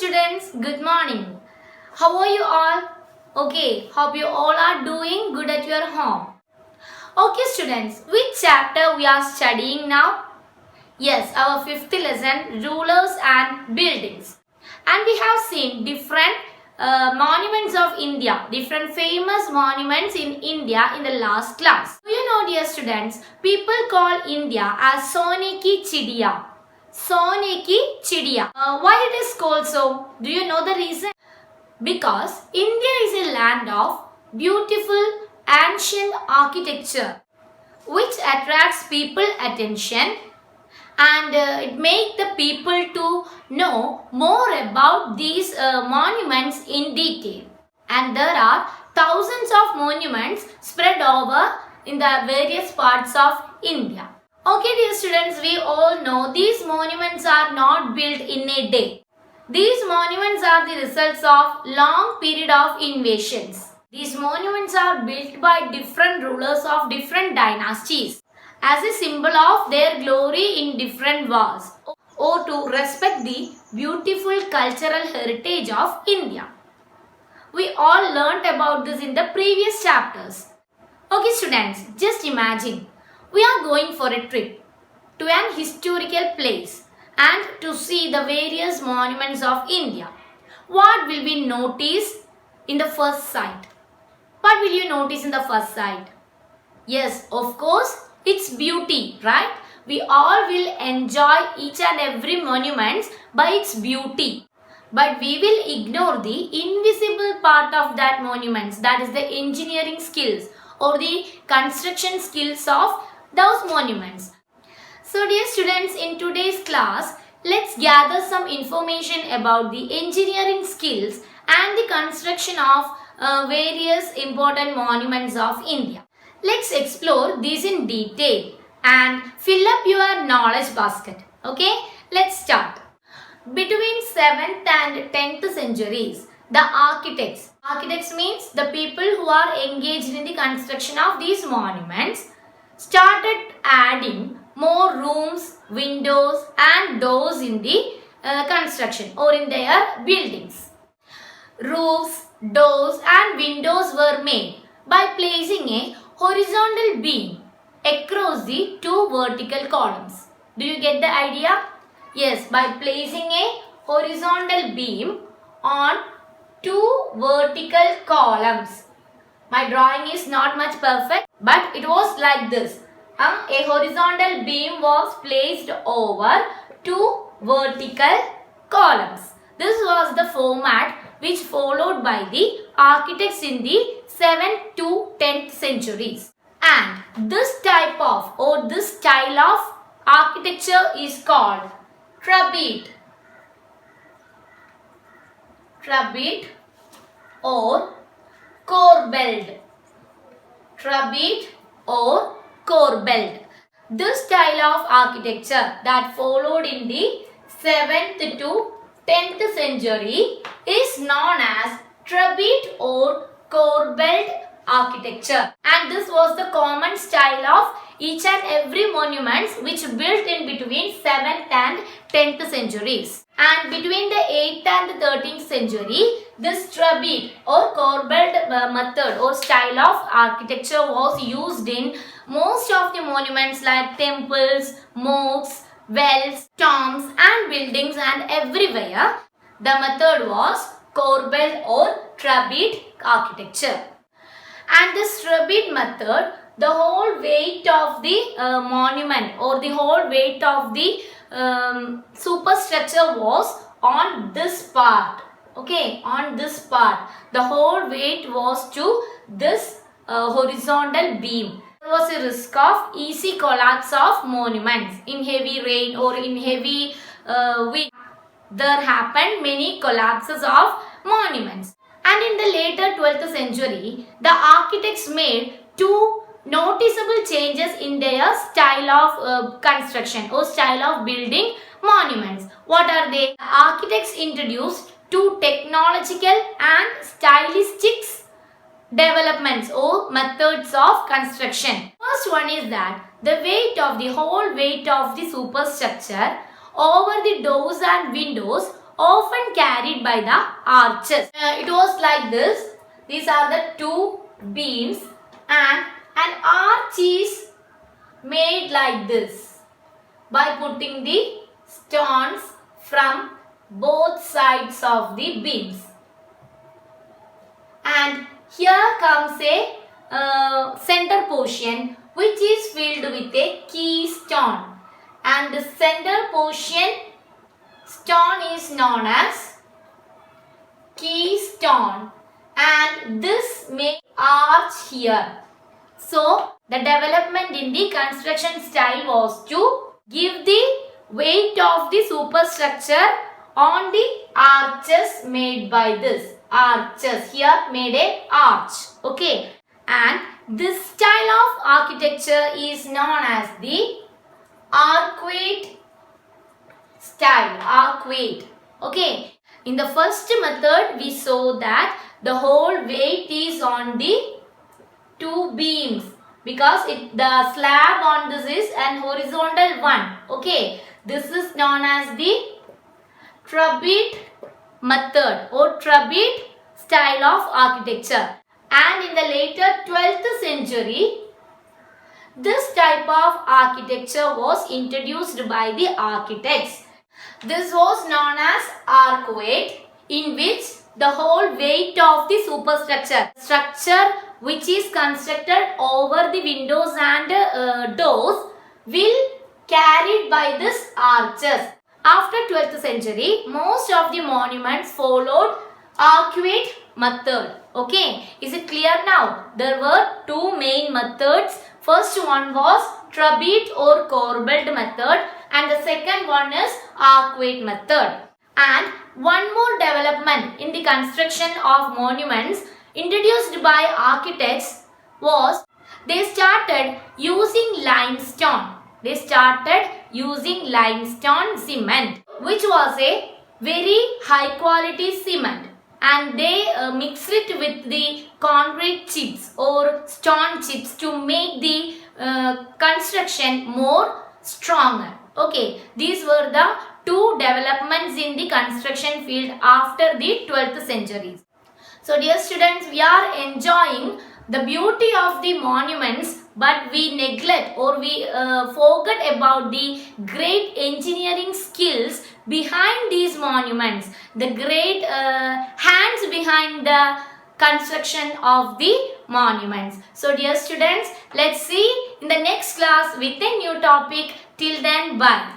students, good morning. How are you all? Okay, hope you all are doing good at your home. Okay students, which chapter we are studying now? Yes, our fifth lesson, rulers and buildings. And we have seen different monuments of India, different famous monuments in India in the last class. Do you know, dear students, people call India as Sone ki Chidiya. Sone ki Chidiya. Why it is called so? Do you know the reason? Because India is a land of beautiful ancient architecture which attracts people attention and it makes the people to know more about these monuments in detail. And there are thousands of monuments spread over in the various parts of India. Okay dear students, we all know these monuments are not built in a day. These monuments are the results of long period of invasions. These monuments are built by different rulers of different dynasties as a symbol of their glory in different wars or to respect the beautiful cultural heritage of India. We all learnt about this in the previous chapters. Okay students, just imagine we are going for a trip to an historical place and to see the various monuments of India. What will we notice in the first sight? What will you notice in the first sight? Yes, of course, its beauty, right? We all will enjoy each and every monument by its beauty. But we will ignore the invisible part of that monuments, that is the engineering skills or the construction skills of those monuments. So dear students, in today's class, let's gather some information about the engineering skills and the construction of various important monuments of India. Let's explore these in detail and fill up your knowledge basket. Okay, let's start. Between 7th and 10th centuries, the architects means the people who are engaged in the construction of these monuments, started adding more rooms, windows and doors in the construction or in their buildings. Roofs, doors and windows were made by placing a horizontal beam across the two vertical columns. Do you get the idea? Yes, by placing a horizontal beam on two vertical columns. My drawing is not much perfect, but it was like this. A horizontal beam was placed over two vertical columns. This was the format which followed by the architects in the 7th to 10th centuries. And this type of or this style of architecture is called trabete or corbelled. Trabete or corbelled. This style of architecture that followed in the 7th to 10th century is known as trabete or corbelled architecture, and this was the common style of each and every monument which built in between 7th and 10th centuries. And between the 8th and the 13th century, this trabete or corbelled method or style of architecture was used in most of the monuments like temples, mosques, wells, tombs and buildings, and everywhere the method was corbelled or trabete architecture. And this trabete method, the whole weight of the monument or the whole weight of the superstructure was on this part. Okay, on this part. The whole weight was to this horizontal beam. There was a risk of easy collapse of monuments in heavy rain or in heavy wind. There happened many collapses of monuments. And in the later 12th century, the architects made two noticeable changes in their style of construction or style of building monuments. What are they? The architects introduced two technological and stylistic developments or methods of construction. First one is that the weight of the whole weight of the superstructure over the doors and windows often carried by the archers. It was like this. These are the two beams and an arch is made like this by putting the stones from both sides of the beams. And here comes a center portion which is filled with a keystone, and the center portion stone is known as keystone, and this makes arch here. So the development in the construction style was to give the weight of the superstructure on the arches made by this. Arches here made a arch. Okay. And this style of architecture is known as the arcuate style. Arcuate. Okay. In the first method, we saw that the whole weight is on the two beams because the slab on this is an horizontal one. Okay. This is known as the trapeze method or trapeze style of architecture. And in the later 12th century, this type of architecture was introduced by the architects. This was known as arcuate, in which the whole weight of the structure which is constructed over the windows and doors will carried by this arches. After 12th century, most of the monuments followed arcuate method. Okay, is it clear now? There were two main methods. First one was trapeze or corbelled method, and the second one is arcuate method. And one more development in the construction of monuments introduced by architects was they started using limestone. They started using limestone cement, which was a very high quality cement, and they mixed it with the concrete chips or stone chips to make the construction more stronger. Okay, these were the two developments in the construction field after the 12th century. So dear students, we are enjoying the beauty of the monuments, but we neglect or we forget about the great engineering skills behind these monuments, the great hands behind the construction of the monuments. So dear students, let's see in the next class with a new topic. Till then, bye.